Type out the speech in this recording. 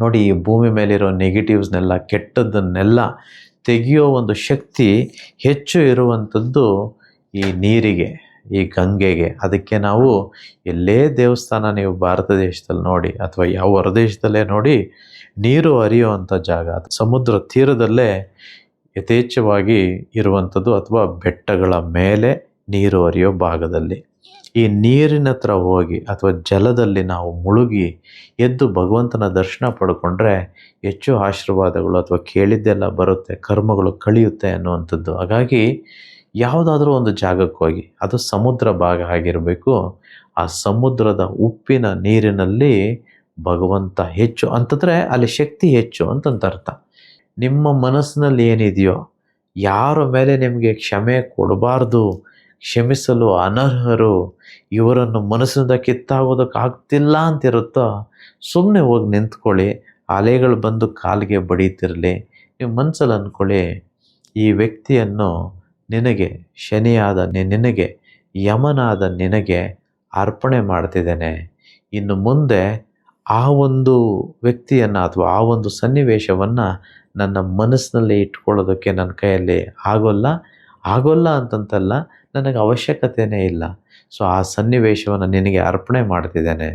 ನೋಡಿ, ಈ ಭೂಮಿ ಮೇಲಿರೋ ನೆಗೆಟಿವ್ಸ್ನೆಲ್ಲ, ಕೆಟ್ಟದ್ದನ್ನೆಲ್ಲ ತೆಗೆಯೋ ಒಂದು ಶಕ್ತಿ ಹೆಚ್ಚು ಇರುವಂಥದ್ದು ಈ ನೀರಿಗೆ, ಈ ಗಂಗೆಗೆ. ಅದಕ್ಕೆ ನಾವು ಎಲ್ಲೇ ದೇವಸ್ಥಾನ ನೀವು ಭಾರತ ದೇಶದಲ್ಲಿ ನೋಡಿ ಅಥವಾ ಯಾವ ಹೊರದೇಶದಲ್ಲೇ ನೋಡಿ, ನೀರು ಹರಿಯುವಂಥ ಜಾಗ ಅದು ಸಮುದ್ರ ತೀರದಲ್ಲೇ ಯಥೇಚ್ಛವಾಗಿ ಇರುವಂಥದ್ದು, ಅಥವಾ ಬೆಟ್ಟಗಳ ಮೇಲೆ ನೀರು ಹರಿಯೋ ಭಾಗದಲ್ಲಿ. ಈ ನೀರಿನ ಹತ್ರ ಹೋಗಿ ಅಥವಾ ಜಲದಲ್ಲಿ ನಾವು ಮುಳುಗಿ ಎದ್ದು ಭಗವಂತನ ದರ್ಶನ ಪಡ್ಕೊಂಡ್ರೆ ಹೆಚ್ಚು ಆಶೀರ್ವಾದಗಳು ಅಥವಾ ಕೇಳಿದ್ದೆಲ್ಲ ಬರುತ್ತೆ, ಕರ್ಮಗಳು ಕಳಿಯುತ್ತೆ ಅನ್ನುವಂಥದ್ದು. ಹಾಗಾಗಿ ಯಾವುದಾದ್ರೂ ಒಂದು ಜಾಗಕ್ಕೆ ಹೋಗಿ, ಅದು ಸಮುದ್ರ ಭಾಗ ಆಗಿರಬೇಕು. ಆ ಸಮುದ್ರದ ಉಪ್ಪಿನ ನೀರಿನಲ್ಲಿ ಭಗವಂತ ಹೆಚ್ಚು ಅಂತಂದರೆ ಅಲ್ಲಿ ಶಕ್ತಿ ಹೆಚ್ಚು ಅಂತಂತ ಅರ್ಥ. ನಿಮ್ಮ ಮನಸ್ಸಿನಲ್ಲಿ ಏನಿದೆಯೋ, ಯಾರ ಮೇಲೆ ನಿಮಗೆ ಕ್ಷಮೆ ಕೊಡಬಾರ್ದು, ಕ್ಷಮಿಸಲು ಅನರ್ಹರು, ಇವರನ್ನು ಮನಸ್ಸಿನಿಂದ ಕಿತ್ತಾಗೋದಕ್ಕೆ ಆಗ್ತಿಲ್ಲ ಅಂತಿರುತ್ತೋ, ಸುಮ್ಮನೆ ಹೋಗಿ ನಿಂತ್ಕೊಳ್ಳಿ. ಅಲೆಗಳು ಬಂದು ಕಾಲಿಗೆ ಬಡೀತಿರಲಿ. ನೀವು ಮನಸ್ಸಲ್ಲಿ ಅಂದ್ಕೊಳ್ಳಿ, ಈ ವ್ಯಕ್ತಿಯನ್ನು ನಿನಗೆ, ಶನಿಯಾದ ನಿನಗೆ, ಯಮನಾದ ನಿನಗೆ ಅರ್ಪಣೆ ಮಾಡ್ತಿದ್ದೇನೆ. ಇನ್ನು ಮುಂದೆ ಆ ಒಂದು ವ್ಯಕ್ತಿಯನ್ನು ಅಥವಾ ಆ ಒಂದು ಸನ್ನಿವೇಶವನ್ನು ನನ್ನ ಮನಸ್ಸಿನಲ್ಲಿ ಇಟ್ಕೊಳ್ಳೋದಕ್ಕೆ ನನ್ನ ಕೈಯಲ್ಲಿ ಆಗೋಲ್ಲ ಅಂತಂತಲ್ಲ, ನನಗೆ ಅವಶ್ಯಕತೆಯೇ ಇಲ್ಲ. ಸೊ ಆ ಸನ್ನಿವೇಶವನ್ನು ನಿನಗೆ ಅರ್ಪಣೆ ಮಾಡ್ತಿದ್ದೇನೆ.